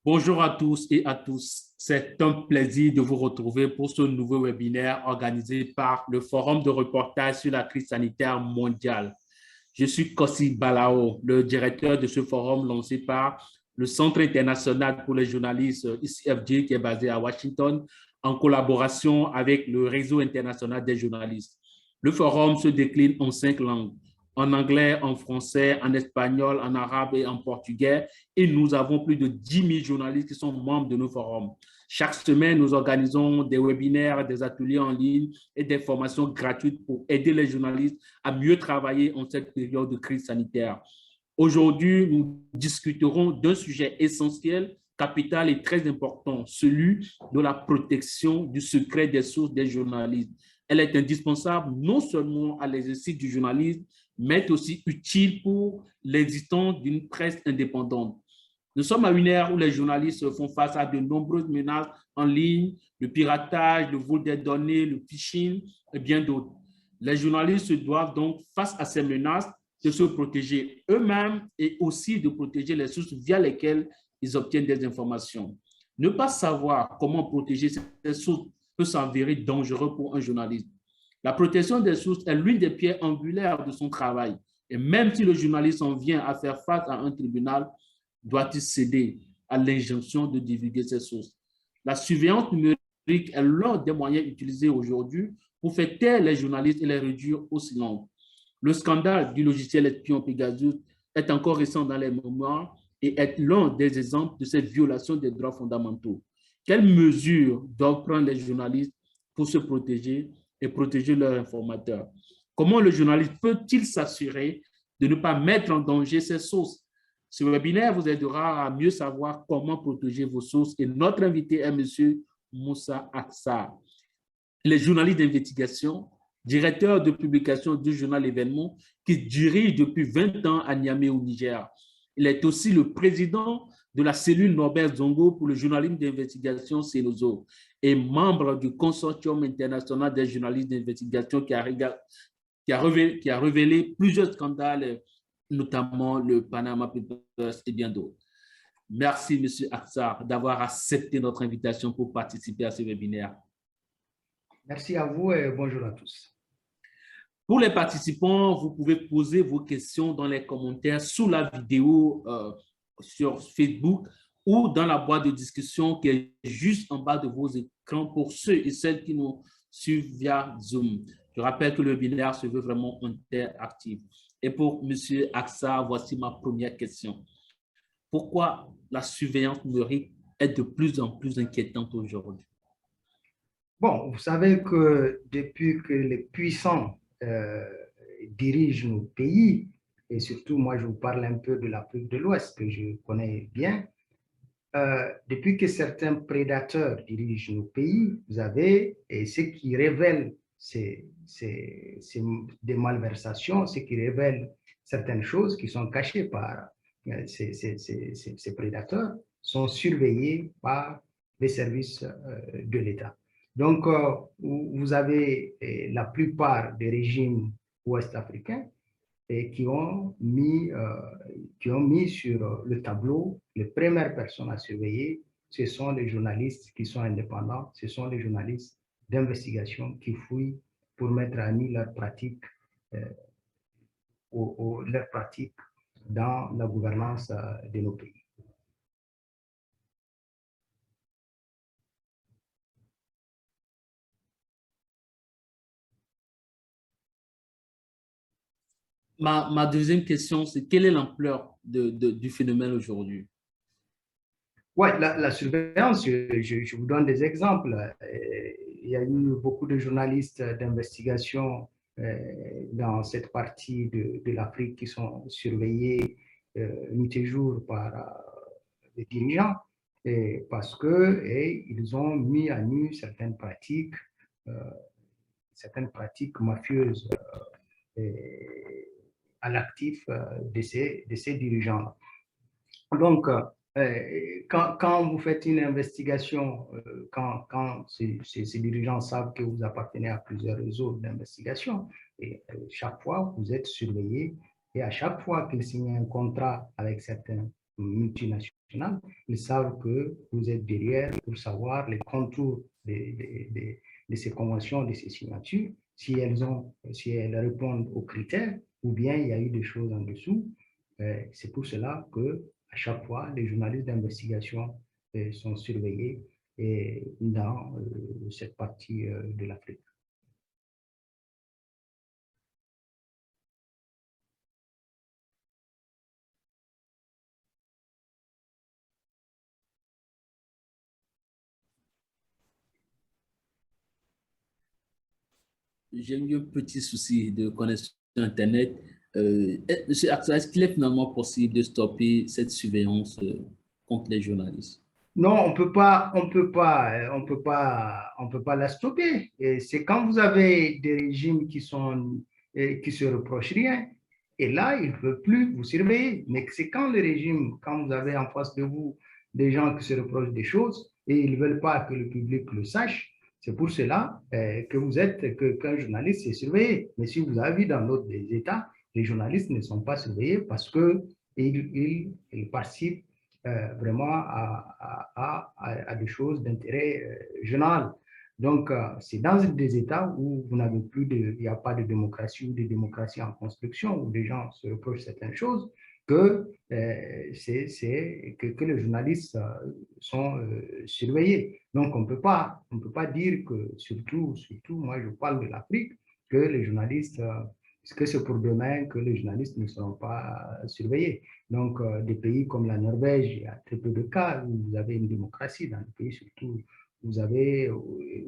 Bonjour à tous et à tous. C'est un plaisir de vous retrouver pour ce nouveau webinaire organisé par le Forum de reportage sur la crise sanitaire mondiale. Je suis Kossi Balao, le directeur de ce forum lancé par le Centre international pour les journalistes ICFJ qui est basé à Washington en collaboration avec le Réseau international des journalistes. Le forum se décline en 5 langues: en anglais, en français, en espagnol, en arabe et en portugais. Et nous avons plus de 10 000 journalistes qui sont membres de nos forums. Chaque semaine, nous organisons des webinaires, des ateliers en ligne et des formations gratuites pour aider les journalistes à mieux travailler en cette période de crise sanitaire. Aujourd'hui, nous discuterons d'un sujet essentiel, capital et très important, celui de la protection du secret des sources des journalistes. Elle est indispensable non seulement à l'exercice du journalisme, mais aussi utile pour l'existence d'une presse indépendante. Nous sommes à une ère où les journalistes font face à de nombreuses menaces en ligne, le piratage, le vol des données, le phishing et bien d'autres. Les journalistes doivent donc, face à ces menaces, de se protéger eux-mêmes et aussi de protéger les sources via lesquelles ils obtiennent des informations. Ne pas savoir comment protéger ces sources peut s'avérer dangereux pour un journaliste. La protection des sources est l'une des pierres angulaires de son travail. Et même si le journaliste en vient à faire face à un tribunal, doit-il céder à l'injonction de divulguer ses sources? La surveillance numérique est l'un des moyens utilisés aujourd'hui pour faire taire les journalistes et les réduire au silence. Le scandale du logiciel espion Pegasus est encore récent dans les mémoires et est l'un des exemples de cette violation des droits fondamentaux. Quelles mesures doivent prendre les journalistes pour se protéger et protéger leurs informateurs? Comment le journaliste peut-il s'assurer de ne pas mettre en danger ses sources? Ce webinaire vous aidera à mieux savoir comment protéger vos sources et notre invité est M. Moussa Aksar. Il est journaliste d'investigation, directeur de publication du journal Événement, qui dirige depuis 20 ans à Niamey au Niger. Il est aussi le président de la cellule Norbert Zongo pour le journalisme d'investigation Cenozo et membre du consortium international des journalistes d'investigation qui a révélé plusieurs scandales, notamment le Panama Papers et bien d'autres. Merci, M. Aksar, d'avoir accepté notre invitation pour participer à ce webinaire. Merci à vous et bonjour à tous. Pour les participants, vous pouvez poser vos questions dans les commentaires sous la vidéo sur Facebook ou dans la boîte de discussion qui est juste en bas de vos écrans pour ceux et celles qui nous suivent via Zoom. Je rappelle que le webinaire se veut vraiment interactif. Et pour M. Aksar, voici ma première question. Pourquoi la surveillance numérique est de plus en plus inquiétante aujourd'hui? Bon, vous savez que depuis que les puissants dirigent nos pays, et surtout moi je vous parle un peu de l'Afrique de l'Ouest que je connais bien, depuis que certains prédateurs dirigent nos pays, vous avez, et ce qui révèle des malversations, ce qui révèle certaines choses qui sont cachées par ces prédateurs, sont surveillés par les services de l'État. Donc, vous avez la plupart des régimes ouest-africains et qui ont mis sur le tableau les premières personnes à surveiller. Ce sont les journalistes qui sont indépendants, ce sont les journalistes d'investigation qui fouillent pour mettre à nu leurs pratiques, dans la gouvernance de nos pays. Ma deuxième question, c'est quelle est l'ampleur du phénomène aujourd'hui? Oui, la surveillance, je vous donne des exemples. Il y a eu beaucoup de journalistes d'investigation dans cette partie de l'Afrique qui sont surveillés nuit et jour par les dirigeants parce qu'ils ont mis à nu certaines pratiques mafieuses à l'actif de ces dirigeants. Donc, quand vous faites une investigation, quand ces dirigeants savent que vous appartenez à plusieurs réseaux d'investigation, et chaque fois vous êtes surveillé, et à chaque fois qu'ils signent un contrat avec certains multinationales, ils savent que vous êtes derrière pour savoir les contours de ces conventions, de ces signatures, si elles répondent aux critères ou bien il y a eu des choses en dessous. C'est pour cela que à chaque fois, les journalistes d'investigation sont surveillés dans cette partie de l'Afrique. J'ai eu un petit souci de connexion Internet. Est-ce qu'il est finalement possible de stopper cette surveillance contre les journalistes? Non, on peut pas la stopper. C'est quand vous avez des régimes qui se reprochent rien. Et là, ils ne peuvent plus vous surveiller. Mais c'est quand le régime, quand vous avez en face de vous des gens qui se reprochent des choses et ils ne veulent pas que le public le sache, c'est pour cela qu'un journaliste est surveillé. Mais si vous avez vu dans d'autres États, les journalistes ne sont pas surveillés parce qu'ils participent vraiment à des choses d'intérêt général. Donc, c'est dans des États où vous n'avez plus il n'y a pas de démocratie ou de démocratie en construction, où les gens se reprochent certaines choses, que les journalistes sont surveillés. Donc, on peut pas dire que, surtout, moi je parle de l'Afrique, que les journalistes, que c'est pour demain que les journalistes ne seront pas surveillés. Donc, des pays comme la Norvège, il y a très peu de cas où vous avez une démocratie. Dans les pays surtout où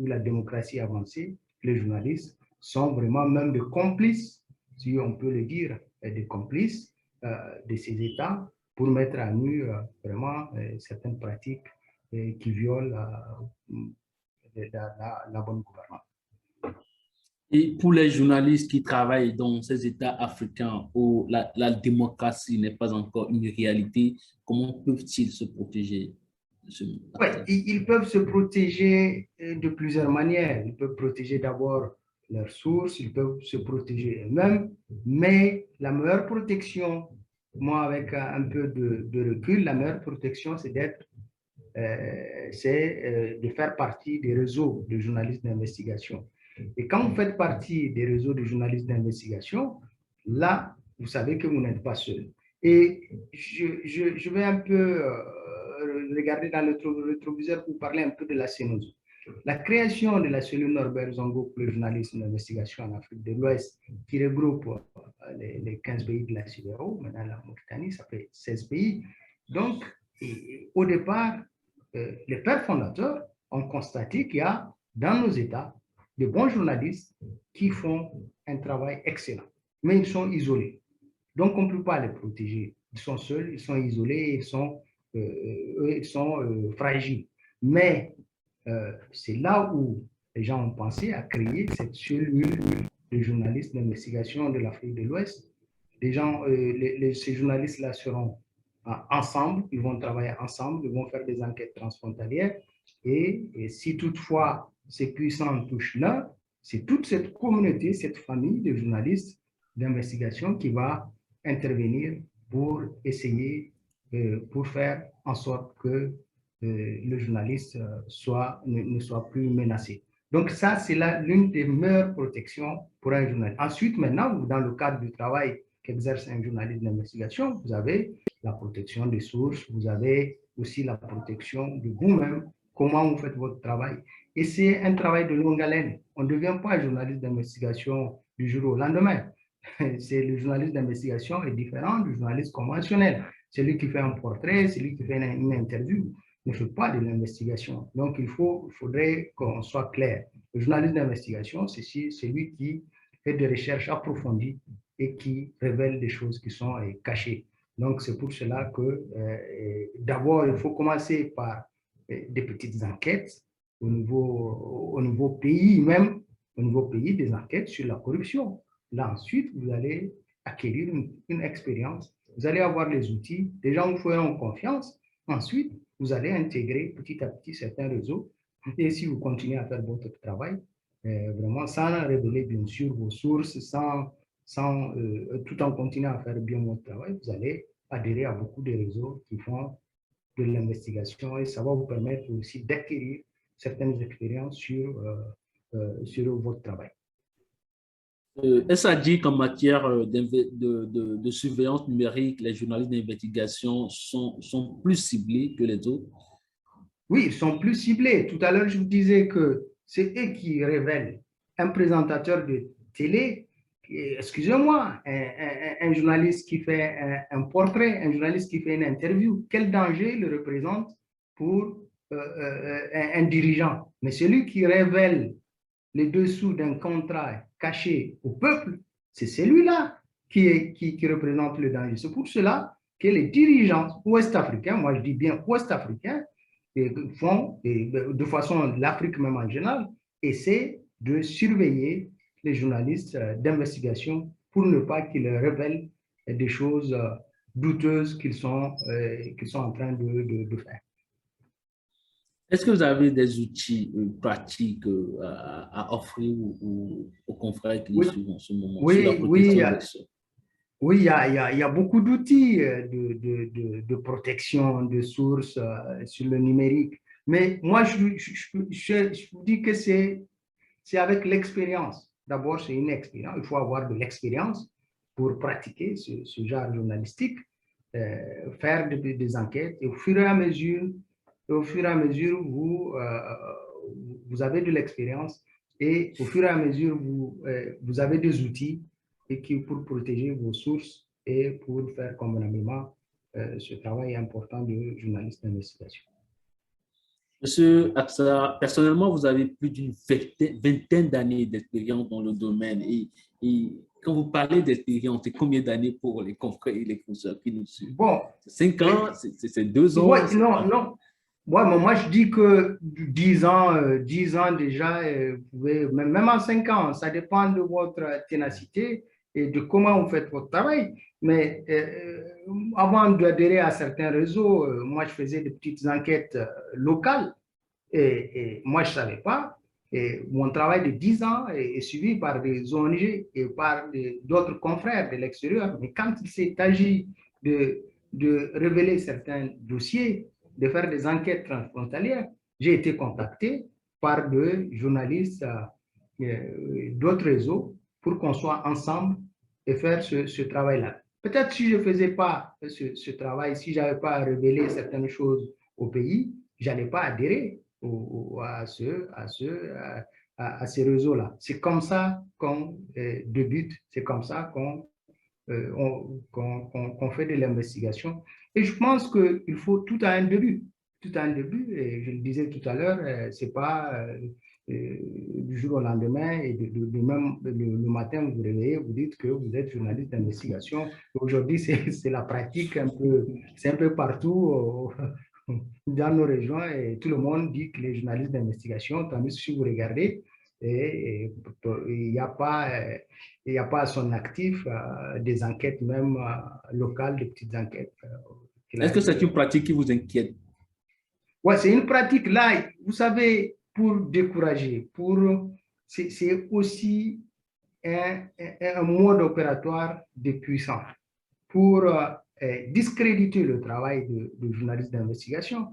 la démocratie a avancé, les journalistes sont vraiment même des complices, si on peut le dire, des complices de ces États pour mettre à nu vraiment certaines pratiques qui violent la bonne gouvernance. Et pour les journalistes qui travaillent dans ces États africains où la démocratie n'est pas encore une réalité, comment peuvent-ils se protéger de ce Ouais, ils peuvent se protéger de plusieurs manières. Ils peuvent protéger d'abord leurs sources, ils peuvent se protéger eux-mêmes, mais la meilleure protection, moi avec un peu de recul, la meilleure protection, c'est de faire partie des réseaux de journalistes d'investigation. Et quand vous faites partie des réseaux de journalistes d'investigation, là, vous savez que vous n'êtes pas seul. Et je vais un peu regarder dans le rétroviseur pour parler un peu de la CENOZO. La création de la cellule Norbert Zongo pour le journalisme d'investigation en Afrique de l'Ouest, qui regroupe les 15 pays de la CEDEAO, maintenant la Mauritanie, ça fait 16 pays. Donc, au départ, les pères fondateurs ont constaté qu'il y a dans nos États de bons journalistes qui font un travail excellent, mais ils sont isolés. Donc, on ne peut pas les protéger. Ils sont seuls, ils sont isolés, ils sont fragiles. Mais c'est là où les gens ont pensé à créer cette cellule de journalistes d'investigation de l'Afrique de l'Ouest. Ces journalistes-là seront ensemble, ils vont travailler ensemble, ils vont faire des enquêtes transfrontalières. Et si toutefois ces puissants touchent l'un, c'est toute cette communauté, cette famille de journalistes d'investigation qui va intervenir pour essayer, pour faire en sorte que le journaliste ne soit plus menacé. Donc ça, c'est l'une des meilleures protections pour un journaliste. Ensuite, maintenant, dans le cadre du travail qu'exerce un journaliste d'investigation, vous avez la protection des sources, vous avez aussi la protection de vous-même, comment vous faites votre travail. Et c'est un travail de longue haleine. On ne devient pas journaliste d'investigation du jour au lendemain. Le journaliste d'investigation est différent du journaliste conventionnel. Celui qui fait un portrait, celui qui fait une interview, ne fait pas de l'investigation. Donc, il faudrait qu'on soit clair. Le journaliste d'investigation, c'est celui qui fait des recherches approfondies et qui révèle des choses qui sont cachées. Donc, c'est pour cela que d'abord, il faut commencer par des petites enquêtes au niveau pays même, au niveau pays, des enquêtes sur la corruption. Là, ensuite, vous allez acquérir une expérience, vous allez avoir les outils, les gens vous feront confiance. Ensuite, vous allez intégrer petit à petit certains réseaux. Et si vous continuez à faire votre travail, vraiment sans révéler bien sûr vos sources, tout en continuant à faire bien votre travail, vous allez adhérer à beaucoup de réseaux qui font de l'investigation et ça va vous permettre aussi d'acquérir certaines expériences sur votre travail. Est-ce à dire qu'en matière de surveillance numérique, les journalistes d'investigation sont plus ciblés que les autres? Oui, ils sont plus ciblés. Tout à l'heure, je vous disais que c'est eux qui révèlent un présentateur de télé, excusez-moi, un journaliste qui fait un portrait, un journaliste qui fait une interview. Quel danger le représente pour un dirigeant? Mais celui qui révèle les dessous d'un contrat caché au peuple, c'est celui-là qui représente le danger. C'est pour cela que les dirigeants ouest-africains, moi je dis bien ouest-africains, font, de façon l'Afrique même en général, essaient de surveiller les journalistes d'investigation pour ne pas qu'ils révèlent des choses douteuses qu'ils sont en train de faire. Est-ce que vous avez des outils pratiques à offrir aux confrères qui nous Oui, suivent en ce moment sur la oui, oui, protection des sols? oui, il y a beaucoup d'outils de protection de sources sur le numérique. Mais moi, je vous dis que c'est avec l'expérience. D'abord, c'est une expérience. Il faut avoir de l'expérience pour pratiquer ce genre journalistique, faire des enquêtes. Et au fur et à mesure, vous avez de l'expérience et au fur et à mesure, vous avez des outils pour protéger vos sources et pour faire convenablement ce travail important de journaliste d'investigation. Monsieur Aksa, personnellement, vous avez plus d'une vingtaine d'années d'expérience dans le domaine. Et quand vous parlez d'expérience, c'est combien d'années pour les confrères et les consoeurs qui nous suivent? Bon, 5 ans? C'est 2 ans? ouais, non, non. Ouais, mais moi, je dis que 10 ans déjà, vous pouvez, même en 5 ans, ça dépend de votre ténacité et de comment vous faites votre travail. Mais avant d'adhérer à certains réseaux, moi, je faisais des petites enquêtes locales et moi, je ne savais pas. Et mon travail de 10 ans est suivi par des ONG et par d'autres confrères de l'extérieur. Mais quand il s'est agi de révéler certains dossiers, de faire des enquêtes transfrontalières, j'ai été contacté par des journalistes d'autres réseaux pour qu'on soit ensemble et faire ce travail-là. Peut-être si je ne faisais pas ce travail, si je n'avais pas révélé certaines choses au pays, je n'allais pas adhérer à ces réseaux-là. C'est comme ça qu'on débute, c'est comme ça qu'on fait de l'investigation. Et je pense qu'il faut tout à un début. Tout à un début, et je le disais tout à l'heure, c'est pas du jour au lendemain et même le matin, vous vous réveillez, vous dites que vous êtes journaliste d'investigation. Aujourd'hui, c'est la pratique un peu, c'est un peu partout dans nos régions et tout le monde dit que les journalistes d'investigation, tandis que si vous regardez, il n'y a pas il n'y a pas à son actif des enquêtes même locales, des petites enquêtes. Est-ce que c'est une pratique qui vous inquiète? Ouais, c'est une pratique là, vous savez, pour décourager, c'est aussi un mode opératoire de puissance pour discréditer le travail de journalistes d'investigation.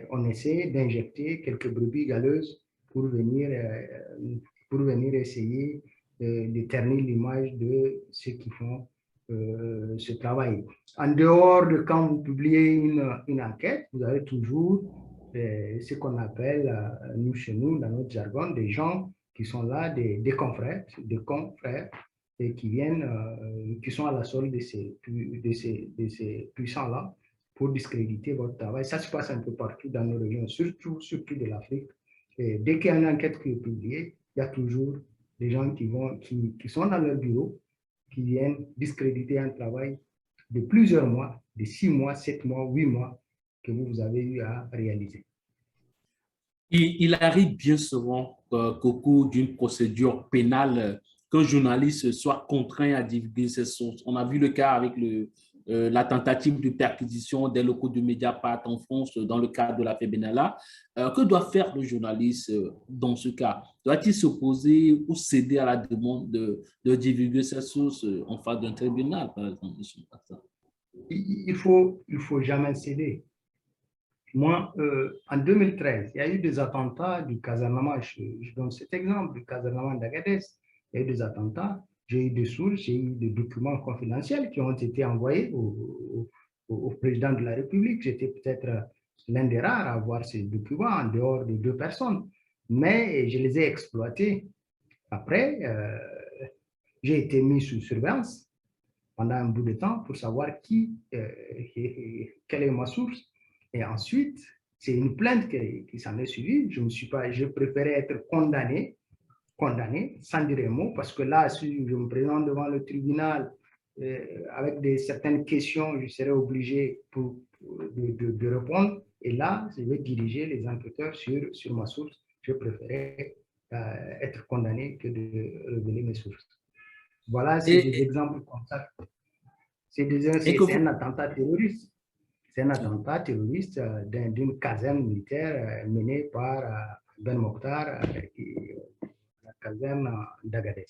On essaie d'injecter quelques brebis galeuses pour venir essayer de ternir l'image de ceux qui font ce travail. En dehors de quand vous publiez une enquête, vous avez toujours ce qu'on appelle, nous chez nous, dans notre jargon, des gens qui sont là, des confrères, et qui viennent, qui sont à la solde de ces puissants-là pour discréditer votre travail. Ça se passe un peu partout dans nos régions, surtout de l'Afrique. Et dès qu'il y a une enquête qui est publiée, il y a toujours des gens qui sont dans leur bureau, qui viennent discréditer un travail de plusieurs mois, de 6 mois, 7 mois, 8 mois que vous avez eu à réaliser. Il arrive bien souvent qu'au cours d'une procédure pénale, qu'un journaliste soit contraint à divulguer ses sources. On a vu le cas avec la tentative de perquisition des locaux de Mediapart en France dans le cadre de l'affaire Benalla. Que doit faire le journaliste dans ce cas? Doit-il s'opposer ou céder à la demande de divulguer ses sources en face d'un tribunal, par exemple? il faut jamais céder. Moi, en 2013, il y a eu des attentats du casernement, je donne cet exemple, du casernement d'Agadez. Il y a eu des attentats, j'ai eu des sources, j'ai eu des documents confidentiels qui ont été envoyés au président de la République. J'étais peut-être l'un des rares à avoir ces documents en dehors de 2 personnes, mais je les ai exploités. Après, j'ai été mis sous surveillance pendant un bout de temps pour savoir quelle est ma source. Et ensuite, c'est une plainte qui s'en est suivie. Je préférais être condamné sans dire un mot, parce que là, si je me présente devant le tribunal avec certaines questions, je serais obligé de répondre. Et là, je vais diriger les enquêteurs sur ma source. Je préférais être condamné que de révéler mes sources. Voilà, c'est des exemples comme ça. C'est un attentat terroriste. C'est un attentat terroriste d'une caserne militaire menée par Ben Mokhtar, la caserne d'Agadez.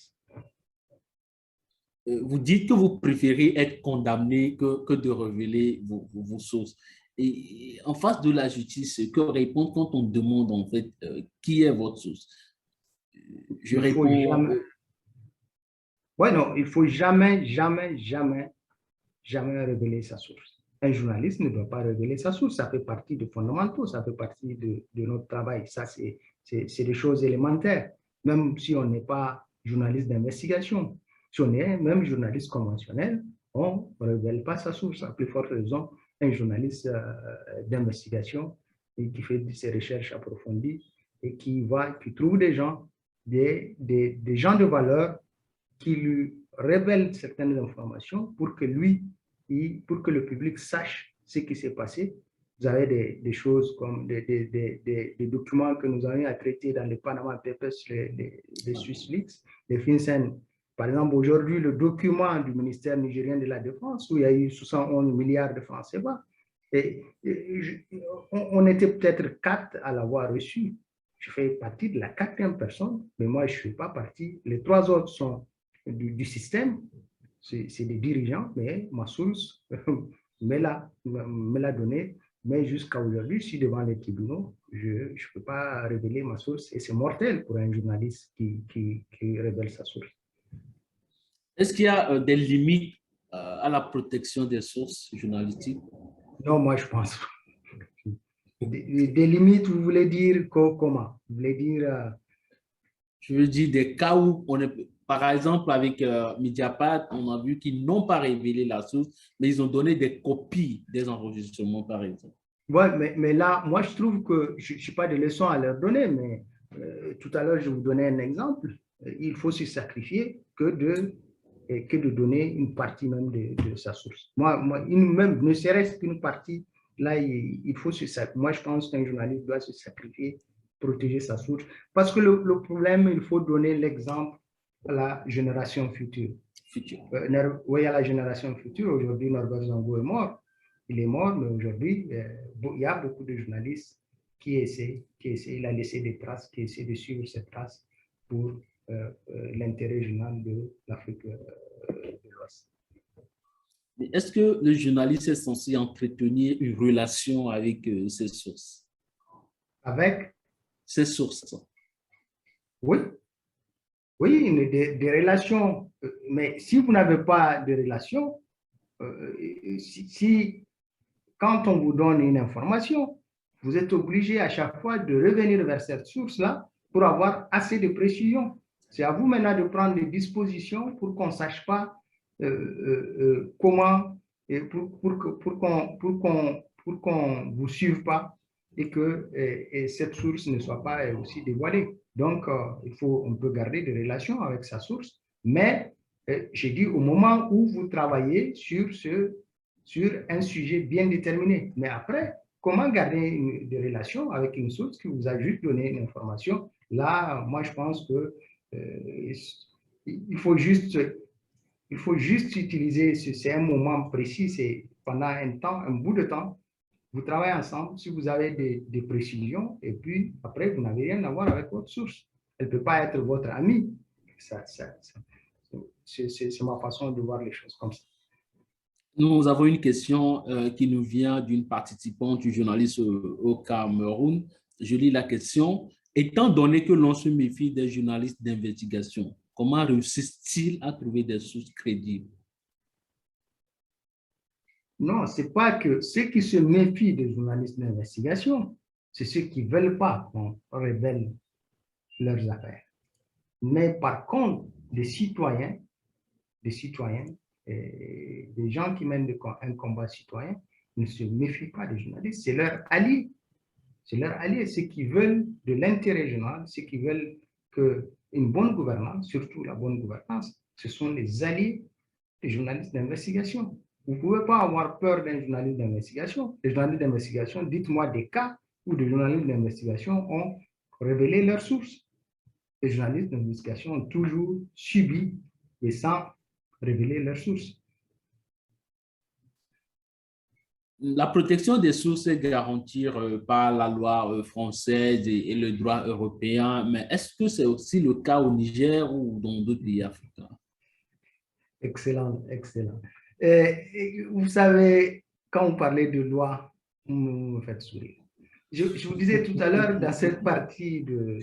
Vous dites que vous préférez être condamné que de révéler vos sources. Et en face de la justice, que répondre quand on demande en fait qui est votre source? Je réponds. Ouais, non, il ne faut jamais révéler sa source. Un journaliste ne doit pas révéler sa source. Ça fait partie des fondamentaux, ça fait partie de notre travail. Ça, c'est des choses élémentaires. Même si on n'est pas journaliste d'investigation, si on est même journaliste conventionnel, on ne révèle pas sa source. À plus forte raison, un journaliste d'investigation qui fait ses recherches approfondies et qui trouve des gens, des gens de valeur qui lui révèlent certaines informations pour que le public sache ce qui s'est passé. Vous avez des choses comme des documents que nous avons à traiter dans les Panama Papers, les Swiss Leaks, les FinCEN. Par exemple, aujourd'hui, le document du ministère nigérien de la Défense, où il y a eu 71 milliards de francs CFA, on était peut-être 4 à l'avoir reçu. Je fais partie de la 4e personne, mais moi, je ne fais pas partie. Les 3 autres sont du système, c'est des dirigeants, mais ma source me l'a donné. Mais jusqu'à aujourd'hui, je suis devant les tribunaux, je ne peux pas révéler ma source et c'est mortel pour un journaliste qui révèle sa source. Est-ce qu'il y a des limites à la protection des sources journalistiques? Non, moi je pense pas. Des limites, vous voulez dire comment? Vous voulez dire Je veux dire des cas où on est, par exemple avec Mediapart, on a vu qu'ils n'ont pas révélé la source, mais ils ont donné des copies des enregistrements, par exemple. Ouais, mais là, moi je trouve que je n'ai pas de leçons à leur donner, mais tout à l'heure je vous donnais un exemple. Il faut se sacrifier que de donner une partie même de sa source. Même ne serait-ce qu'une partie, là, il faut se sacrifier. Moi, je pense qu'un journaliste doit se sacrifier, protéger sa source. Parce que le problème, il faut donner l'exemple à la génération future. Oui, à la génération future, aujourd'hui, Norbert Zongo est mort. Il est mort, mais aujourd'hui, il y a beaucoup de journalistes qui essaient, il a laissé des traces, qui essaient de suivre ces traces pour l'intérêt général de l'Afrique de l'Ouest. Est-ce que le journaliste est censé entretenir une relation avec ses sources? Avec ses sources? Oui. Oui, des relations. Mais si vous n'avez pas de relations, quand on vous donne une information, vous êtes obligé à chaque fois de revenir vers cette source-là pour avoir assez de précision. C'est à vous maintenant de prendre des dispositions pour qu'on ne sache pas comment, et pour qu'on ne vous suive pas et que cette source ne soit pas aussi dévoilée. Donc, on peut garder des relations avec sa source, mais j'ai dit au moment où vous travaillez sur un sujet bien déterminé. Mais après, comment garder des relations avec une source qui vous a juste donné une information? Là, moi, je pense que il faut juste utiliser, c'est un moment précis, c'est pendant un bout de temps, vous travaillez ensemble, si vous avez des précisions, et puis après, vous n'avez rien à voir avec votre source. Elle ne peut pas être votre amie. C'est ma façon de voir les choses comme ça. Nous avons une question qui nous vient d'une participante du journaliste au Cameroun. Je lis la question. Étant donné que l'on se méfie des journalistes d'investigation, comment réussissent-ils à trouver des sources crédibles? Non, ce n'est pas que ceux qui se méfient des journalistes d'investigation, c'est ceux qui ne veulent pas qu'on révèle leurs affaires. Mais par contre, des citoyens, des gens qui mènent un combat citoyen ne se méfient pas des journalistes, c'est leur allié. C'est leur allié, ceux qui veulent de l'intérêt général, ceux qui veulent une bonne gouvernance, surtout la bonne gouvernance, ce sont les alliés des journalistes d'investigation. Vous ne pouvez pas avoir peur d'un journaliste d'investigation. Les journalistes d'investigation, dites-moi des cas où des journalistes d'investigation ont révélé leurs sources. Les journalistes d'investigation ont toujours subi et sans révéler leurs sources. La protection des sources est garantie par la loi française et le droit européen, mais est-ce que c'est aussi le cas au Niger ou dans d'autres pays africains? Excellent, excellent. Vous savez, quand vous parlez de loi, vous me faites sourire. Je vous disais tout à l'heure, dans cette partie de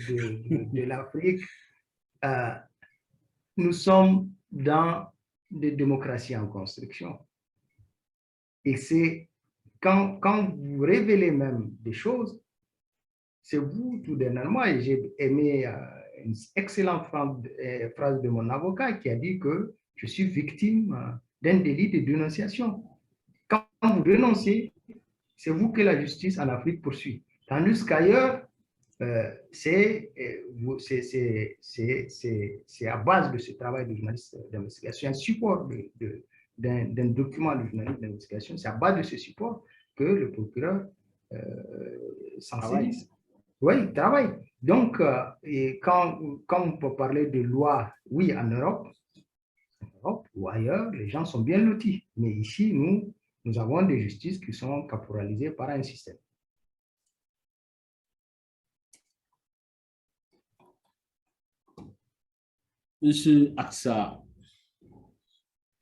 l'Afrique, nous sommes dans des démocraties en construction. Et c'est quand vous révélez même des choses, c'est vous tout dernièrement, et j'ai aimé une excellente phrase de mon avocat qui a dit que je suis victime d'un délit de dénonciation. Quand vous dénoncez, c'est vous que la justice en Afrique poursuit. Tandis qu'ailleurs, c'est à base de ce travail de journaliste d'investigation, un support d'un document de journaliste d'investigation, c'est à base de ce support que le procureur s'en saisit. Oui, il travaille. Donc, quand on peut parler de loi, oui, en Europe ou ailleurs, les gens sont bien lotis. Mais ici, nous avons des justices qui sont caporalisées par un système. Monsieur Aksa,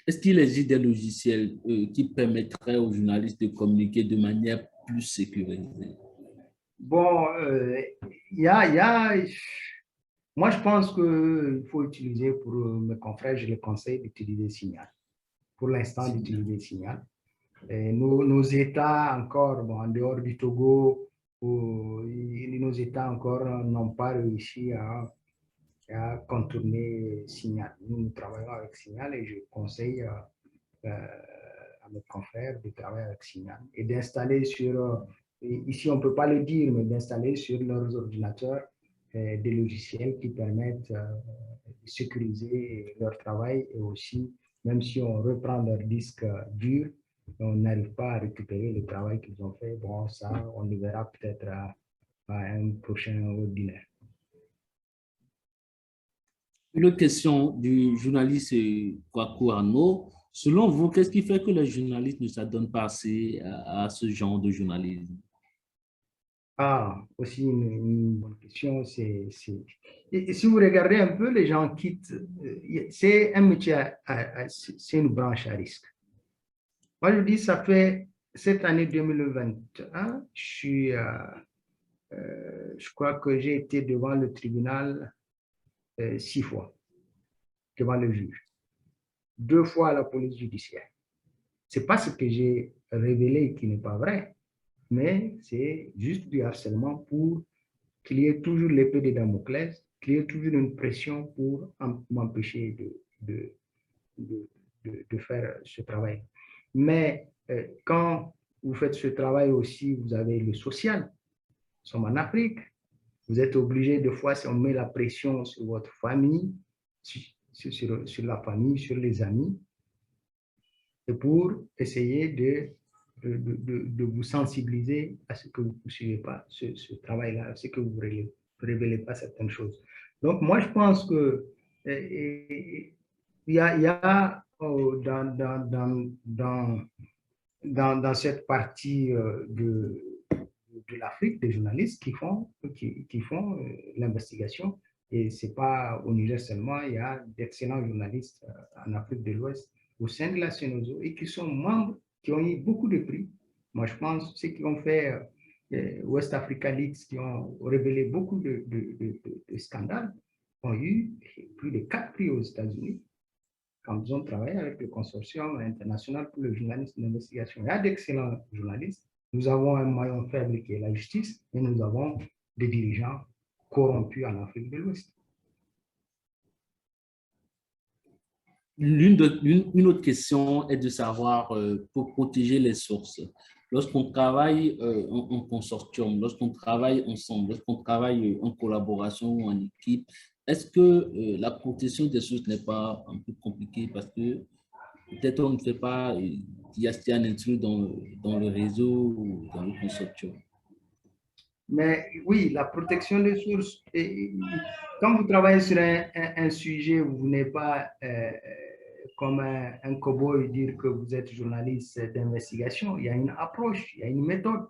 est-ce qu'il existe des logiciels qui permettraient aux journalistes de communiquer de manière plus sécurisée? Bon, moi, je pense qu'il faut utiliser, pour mes confrères, je les conseille d'utiliser Signal. Pour l'instant, d'utiliser Signal. Et nos États encore, bon, en dehors du Togo, nos États encore n'ont pas réussi à contourner Signal. Nous travaillons avec Signal et je conseille à mes confrères de travailler avec Signal et d'installer ici on ne peut pas le dire, mais d'installer sur leurs ordinateurs des logiciels qui permettent de sécuriser leur travail et aussi, même si on reprend leur disque dur, on n'arrive pas à récupérer le travail qu'ils ont fait. Bon, ça, on le verra peut-être à un prochain webinaire. Une autre question du journaliste Kwaku Arnaud. Selon vous, qu'est-ce qui fait que les journalistes ne s'adonnent pas assez à ce genre de journalisme? Ah, aussi une bonne question. Et si vous regardez un peu, les gens quittent. C'est un métier, c'est une branche à risque. Moi, je dis, ça fait cette année 2021, je crois que j'ai été devant le tribunal 6 fois, devant le juge, 2 fois à la police judiciaire. Ce n'est pas ce que j'ai révélé qui n'est pas vrai, mais c'est juste du harcèlement pour qu'il y ait toujours l'épée de Damoclès, qu'il y ait toujours une pression pour m'empêcher de faire ce travail. Mais quand vous faites ce travail aussi, vous avez le social. Nous sommes en Afrique. Vous êtes obligé, des fois, si on met la pression sur votre famille, sur la famille, sur les amis, et pour essayer de vous sensibiliser à ce que vous ne poursuivez pas ce travail-là, à ce que vous ne révélez pas certaines choses. Donc, moi, je pense que il y a dans cette partie de l'Afrique des journalistes qui font l'investigation. Et ce n'est pas au Niger seulement, il y a d'excellents journalistes en Afrique de l'Ouest au sein de la CNOSO et qui sont membres, qui ont eu beaucoup de prix. Moi, je pense ceux qui ont fait West Africa Leaks, qui ont révélé beaucoup de scandales, ont eu plus de 4 prix aux États-Unis quand ils ont travaillé avec le consortium international pour le journalisme d'investigation. Il y a d'excellents journalistes. Nous avons un maillon faible qui est la justice, et nous avons des dirigeants corrompus en Afrique de l'Ouest. Une autre question est de savoir, pour protéger les sources, lorsqu'on travaille en consortium, lorsqu'on travaille ensemble, lorsqu'on travaille en collaboration ou en équipe, est-ce que la protection des sources n'est pas un peu compliquée parce que peut-être on ne fait pas, il y a un intrus dans le réseau ou dans le consortium? Mais oui, la protection des sources, quand vous travaillez sur un sujet, vous n'êtes pas comme un cow-boy dire que vous êtes journaliste d'investigation. Il y a une approche, il y a une méthode.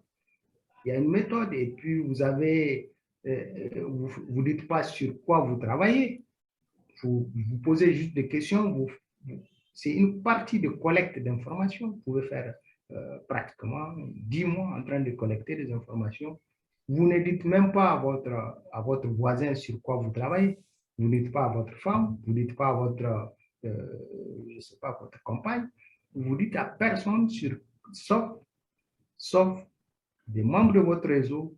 Il y a une méthode et puis vous avez, vous dites pas sur quoi vous travaillez. Vous posez juste des questions. C'est une partie de collecte d'informations. Vous pouvez faire pratiquement 10 mois en train de collecter des informations. Vous ne dites même pas à votre voisin sur quoi vous travaillez. Vous ne dites pas à votre femme, vous ne dites pas à votre, je sais pas, votre compagne. Vous dites à personne sauf des membres de votre réseau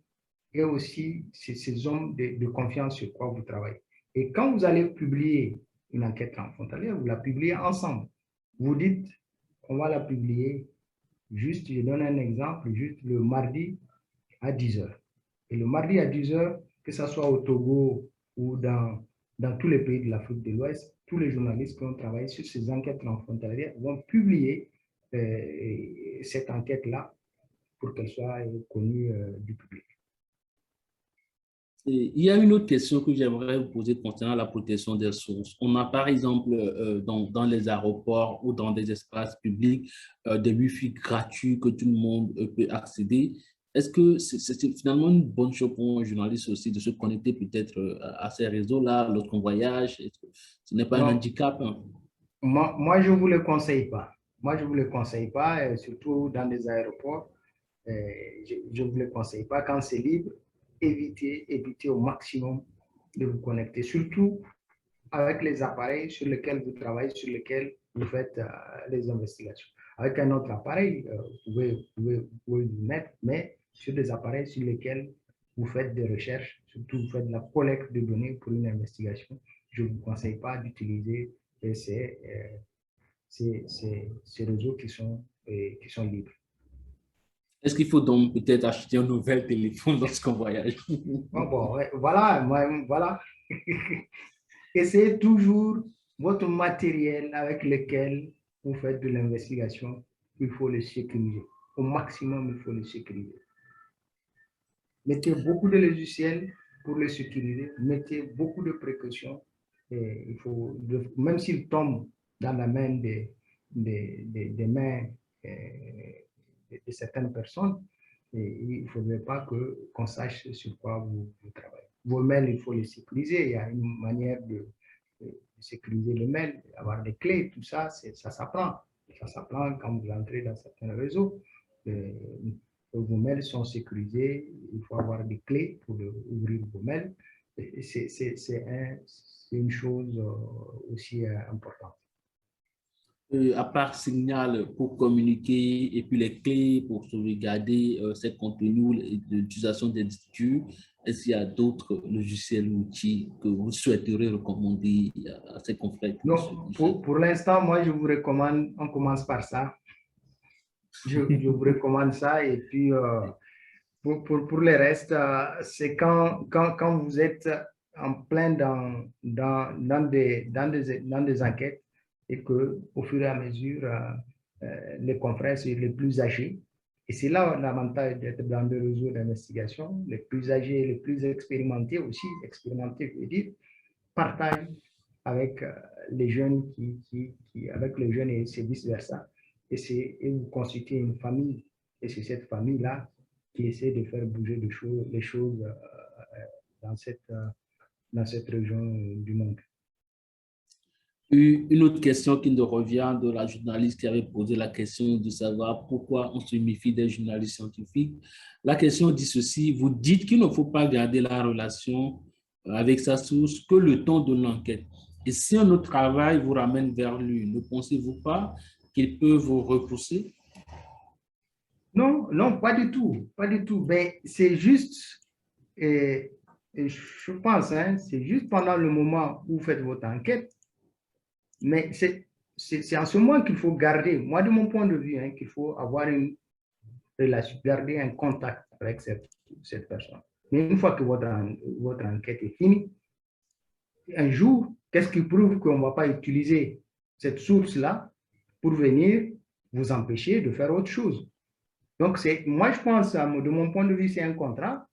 et aussi ces hommes de confiance sur quoi vous travaillez. Et quand vous allez publier une enquête transfrontalière, vous la publiez ensemble. Vous dites, on va la publier juste, je donne un exemple, juste le mardi à 10 heures. Et le mardi à 10 heures, que ce soit au Togo ou dans tous les pays de l'Afrique de l'Ouest, tous les journalistes qui ont travaillé sur ces enquêtes transfrontalières vont publier cette enquête-là pour qu'elle soit connue du public. Il y a une autre question que j'aimerais vous poser concernant la protection des sources. On a par exemple dans les aéroports ou dans des espaces publics des Wi-Fi gratuits que tout le monde peut accéder. Est-ce que c'est finalement une bonne chose pour un journaliste aussi de se connecter peut-être à ces réseaux-là lorsqu'on voyage? Ce n'est pas un Non, handicap, hein? moi, je ne vous le conseille pas. Moi, je ne vous le conseille pas, surtout dans des aéroports. Je ne vous le conseille pas. Quand c'est libre, évitez au maximum de vous connecter, surtout avec les appareils sur lesquels vous travaillez, sur lesquels vous faites les investigations. Avec un autre appareil, vous pouvez vous mettre, mais sur des appareils sur lesquels vous faites des recherches, surtout vous faites de la collecte de données pour une investigation, je ne vous conseille pas d'utiliser ces réseaux qui sont libres. Est-ce qu'il faut donc peut-être acheter un nouvel téléphone lorsqu'on voyage? Bon, ouais, voilà. Essayez toujours votre matériel avec lequel vous faites de l'investigation, il faut le sécuriser. Au maximum, il faut le sécuriser. Mettez beaucoup de logiciels pour le sécuriser. Mettez beaucoup de précautions. Et il faut, même s'il tombe dans la main des mains de certaines personnes, il ne faudrait pas qu'on sache sur quoi vous travaillez. Vos mails, il faut les sécuriser. Il y a une manière de sécuriser les mails, avoir des clés, tout ça, ça s'apprend. Ça s'apprend quand vous entrez dans certains réseaux. Vos mails sont sécurisés, il faut avoir des clés pour ouvrir vos mails. C'est une chose aussi importante. À part Signal pour communiquer et puis les clés pour sauvegarder ces contenus et l'utilisation des disques, est-ce qu'il y a d'autres logiciels ou outils que vous souhaiteriez recommander à ces confrères? Non, pour l'instant, moi, je vous recommande, on commence par ça. Je vous recommande ça et puis pour le reste, c'est quand vous êtes en plein dans des enquêtes et que au fur et à mesure, les confrères, c'est les plus âgés. Et c'est là l'avantage d'être dans des réseaux d'investigation, les plus âgés, les plus expérimentés aussi, expérimentés, je veux dire, partagent avec les jeunes avec les jeunes et c'est vice-versa. Et vous constituez une famille. Et c'est cette famille-là qui essaie de faire bouger les choses dans cette région du monde. Une autre question qui nous revient de la journaliste qui avait posé la question de savoir pourquoi on se méfie des journalistes scientifiques. La question dit ceci, vous dites qu'il ne faut pas garder la relation avec sa source que le temps de l'enquête. Et si un autre travail vous ramène vers lui, ne pensez-vous pas qu'il peut vous repousser? Non, non, pas du tout, pas du tout. Mais c'est juste, et, et je pense, hein, c'est juste pendant le moment où vous faites votre enquête, mais c'est en ce moment qu'il faut garder, moi de mon point de vue, hein, qu'il faut avoir une relation, garder un contact avec cette personne. Mais une fois que votre enquête est finie, un jour, qu'est-ce qui prouve qu'on ne va pas utiliser cette source-là pour venir vous empêcher de faire autre chose? Donc, moi, je pense, de mon point de vue, c'est un contrat.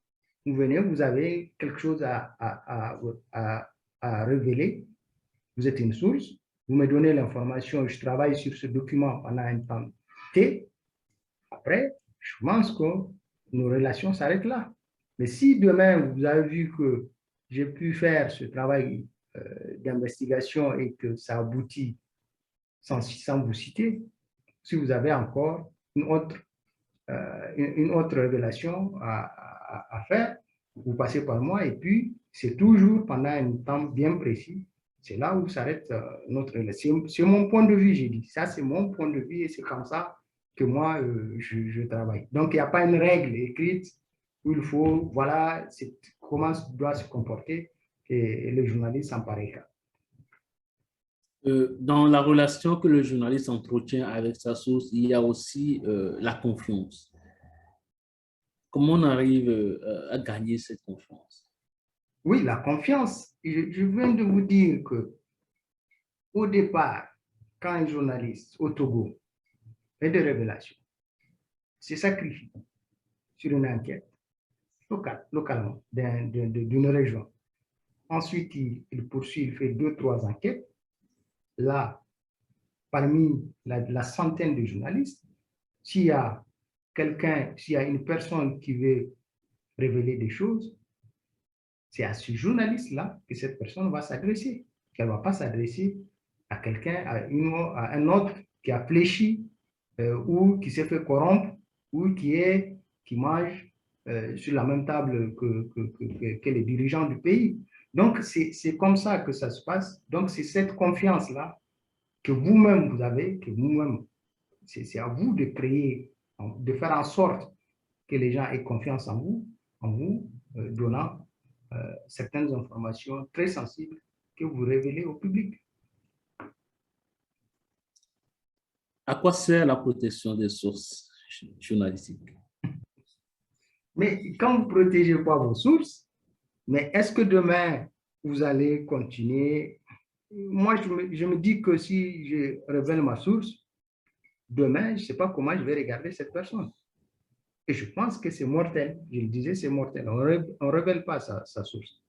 Vous venez, vous avez quelque chose à révéler. Vous êtes une source. Vous me donnez l'information. Je travaille sur ce document pendant un temps T. Après, je pense que nos relations s'arrêtent là. Mais si demain, vous avez vu que j'ai pu faire ce travail d'investigation et que ça aboutit sans vous citer, si vous avez encore une autre révélation à faire, vous passez par moi et puis c'est toujours pendant un temps bien précis. C'est là où s'arrête notre relation. C'est mon point de vue, j'ai dit. Ça, c'est mon point de vue et c'est comme ça que moi, je travaille. Donc, il n'y a pas une règle écrite où il faut, voilà, comment doit se comporter et le journaliste en pareil cas. Dans la relation que le journaliste entretient avec sa source, il y a aussi la confiance. Comment on arrive à gagner cette confiance? Oui, la confiance. Je viens de vous dire que au départ, quand un journaliste au Togo fait des révélations, se sacrifie sur une enquête localement d'une région. Ensuite, il poursuit, il fait 2, 3 enquêtes. Là, parmi la centaine de journalistes, s'il y a s'il y a une personne qui veut révéler des choses, c'est à ce journaliste-là que cette personne va s'adresser. Elle ne va pas s'adresser à quelqu'un, à un autre qui a fléchi ou qui s'est fait corrompre ou qui mange sur la même table que les dirigeants du pays. Donc, c'est comme ça que ça se passe. Donc, c'est cette confiance-là que vous-même vous avez, que vous-même, c'est à vous de créer, de faire en sorte que les gens aient confiance en vous donnant certaines informations très sensibles que vous révélez au public. À quoi sert la protection des sources journalistiques? Mais quand vous ne protégez pas vos sources, mais est-ce que demain, vous allez continuer? Moi, je me dis que si je révèle ma source, demain, je ne sais pas comment je vais regarder cette personne. Et je pense que c'est mortel. Je le disais, c'est mortel. On ne révèle pas sa source.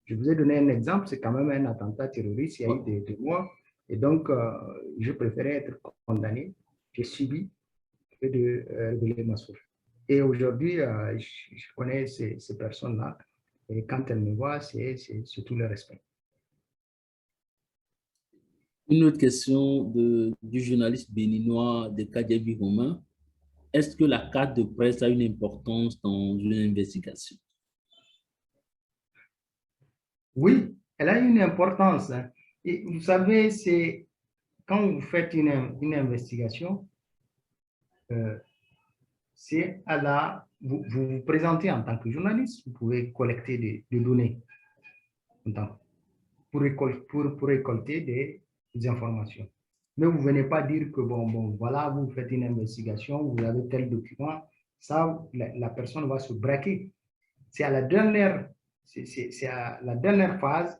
Je vous ai donné un exemple, c'est quand même un attentat terroriste, il y a eu des morts. Et donc, je préférais être condamné. J'ai subi que de révéler ma source. Et aujourd'hui, je connais ces personnes-là. Et quand elles me voient, c'est tout le respect. Une autre question du journaliste béninois de Kadjabi Romain. Est-ce que la carte de presse a une importance dans une investigation? Oui, elle a une importance. Hein. Et vous savez, c'est quand vous faites une investigation, c'est vous vous présentez en tant que journaliste, vous pouvez collecter des données pour récolter des informations. Mais vous ne venez pas dire que, voilà, vous faites une investigation, vous avez tel document, ça, la personne va se braquer. C'est à la dernière phase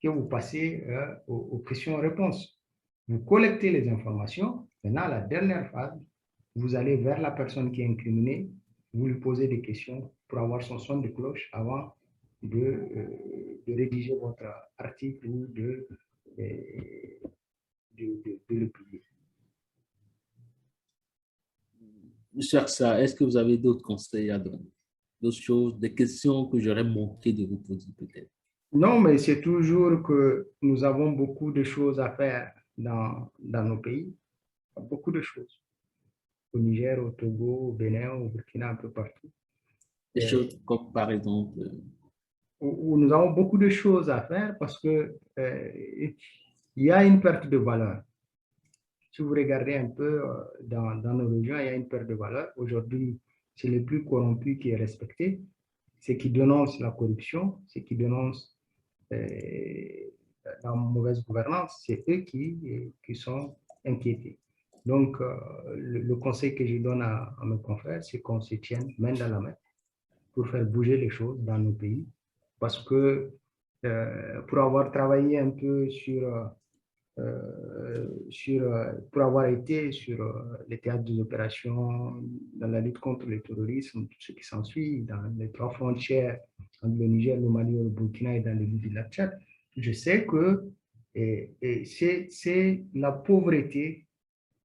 que vous passez aux questions-réponses. Vous collectez les informations. Maintenant, la dernière phase, vous allez vers la personne qui est incriminée, vous lui posez des questions pour avoir son son de cloche avant de rédiger votre article ou de le publier. Monsieur Aksa, est-ce que vous avez d'autres conseils à donner? D'autres choses, des questions que j'aurais manqué de vous poser peut-être? Non, mais c'est toujours que nous avons beaucoup de choses à faire dans nos pays, beaucoup de choses. Au Niger, au Togo, au Bénin, au Burkina, un peu partout. Des choses comme par exemple, Où nous avons beaucoup de choses à faire parce que il y a une perte de valeur. Si vous regardez un peu dans nos régions, il y a une perte de valeur. Aujourd'hui, c'est les plus corrompus qui est respecté. Ceux qui dénoncent la corruption, ceux qui dénoncent la mauvaise gouvernance, c'est eux qui sont inquiétés. Donc, le conseil que je donne à mes confrères, c'est qu'on se tienne main dans la main pour faire bouger les choses dans nos pays. Parce que pour avoir travaillé un peu pour avoir été sur les théâtres des opérations, dans la lutte contre le terrorisme, tout ce qui s'ensuit, dans les trois frontières, entre le Niger, le Mali, le Burkina et dans le Libye, la Tchad, je sais que c'est la pauvreté,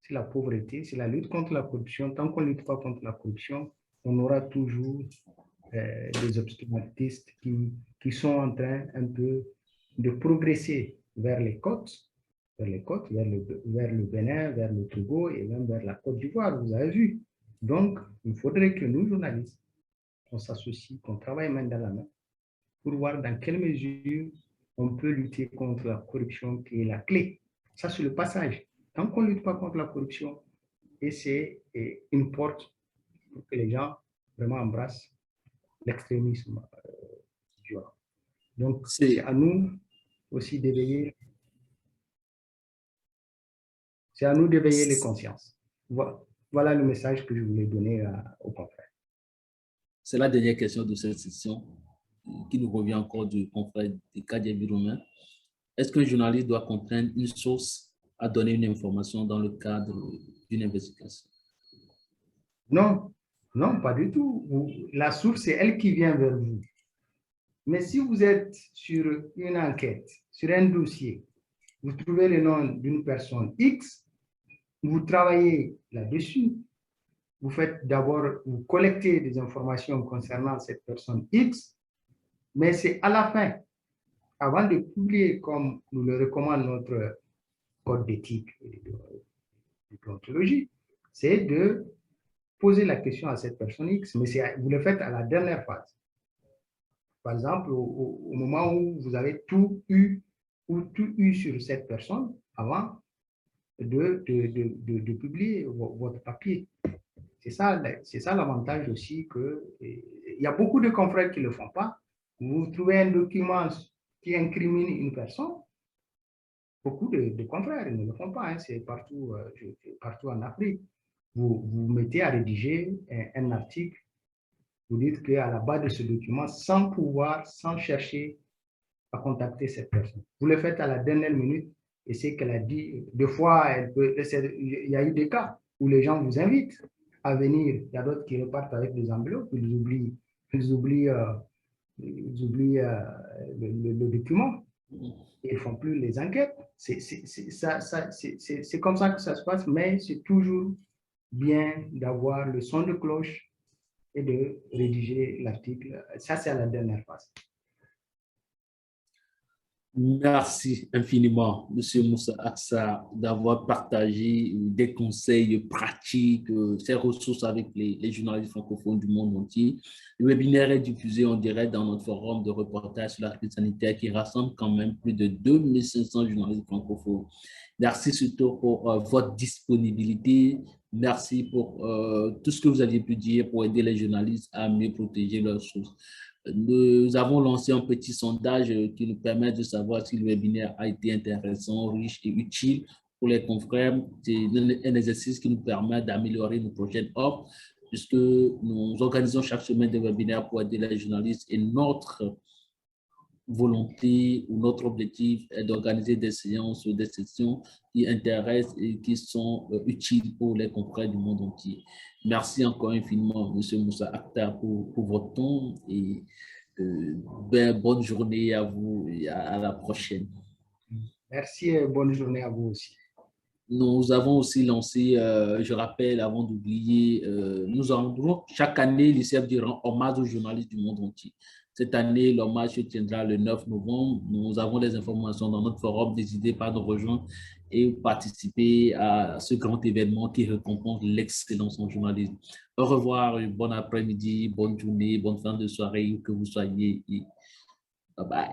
c'est la lutte contre la corruption. Tant qu'on ne lutte pas contre la corruption, on aura toujours des obscurantistes qui sont en train un peu de progresser vers les côtes, vers le Bénin, vers le Togo et même vers la Côte d'Ivoire, vous avez vu. Donc, il faudrait que nous, journalistes, on s'associe, qu'on travaille main dans la main pour voir dans quelle mesure on peut lutter contre la corruption qui est la clé. Ça, c'est le passage. Tant qu'on ne lutte pas contre la corruption, et c'est une porte pour que les gens vraiment embrassent l'extrémisme violent. Donc, c'est c'est à nous aussi d'éveiller, c'est à nous d'éveiller les consciences. Voilà le message que je voulais donner aux confrères. c'est la dernière question de cette session qui nous revient encore du confrère de Kadia Biromain. Est-ce qu'un journaliste doit contraindre une source à donner une information dans le cadre d'une investigation? Non, non, pas du tout. La source, c'est elle qui vient vers vous. Mais si vous êtes sur une enquête, sur un dossier, vous trouvez le nom d'une personne X, vous travaillez là-dessus, vous faites d'abord, vous collectez des informations concernant cette personne X, mais c'est à la fin, avant de publier comme nous le recommande notre code d'éthique et de déontologie, c'est de poser la question à cette personne X, mais vous le faites à la dernière phase. Par exemple, au moment où vous avez tout eu sur cette personne avant de publier votre papier. C'est ça l'avantage aussi il y a beaucoup de confrères qui ne le font pas. Vous trouvez un document qui incrimine une personne, beaucoup de confrères ne le font pas, hein, c'est partout en Afrique. Vous mettez à rédiger un article, vous dites qu'à la base de ce document, sans chercher à contacter cette personne. Vous le faites à la dernière minute et c'est qu'elle a dit, des fois, il y a eu des cas où les gens vous invitent à venir. Il y a d'autres qui repartent avec des enveloppes, ils oublient le document. Ils ne font plus les enquêtes. C'est comme ça que ça se passe, mais c'est toujours bien d'avoir le son de cloche et de rédiger l'article. Ça, c'est à la dernière phase. Merci infiniment, Monsieur Moussa Aksa, d'avoir partagé des conseils pratiques, ces ressources avec les journalistes francophones du monde entier. Le webinaire est diffusé en direct dans notre forum de reportage sur la crise sanitaire qui rassemble quand même plus de 2500 journalistes francophones. Merci surtout pour votre disponibilité. Merci pour tout ce que vous aviez pu dire pour aider les journalistes à mieux protéger leurs sources. Nous avons lancé un petit sondage qui nous permet de savoir si le webinaire a été intéressant, riche et utile pour les confrères. C'est un exercice qui nous permet d'améliorer nos prochaines offres, puisque nous organisons chaque semaine des webinaires pour aider les journalistes et notre volonté ou notre objectif est d'organiser des séances ou des sessions qui intéressent et qui sont utiles pour les confrères du monde entier. Merci encore infiniment, M. Moussa Akhtar, pour votre temps et bonne journée à vous et à la prochaine. Merci et bonne journée à vous aussi. Nous avons aussi lancé, je rappelle, avant d'oublier, nous rendons chaque année, l'ICF rend hommage aux journalistes du monde entier. Cette année, l'hommage se tiendra le 9 novembre. Nous avons les informations dans notre forum. N'hésitez pas à nous rejoindre et participer à ce grand événement qui récompense l'excellence en journalisme. Au revoir, bon après-midi, bonne journée, bonne fin de soirée, où que vous soyez. Bye bye.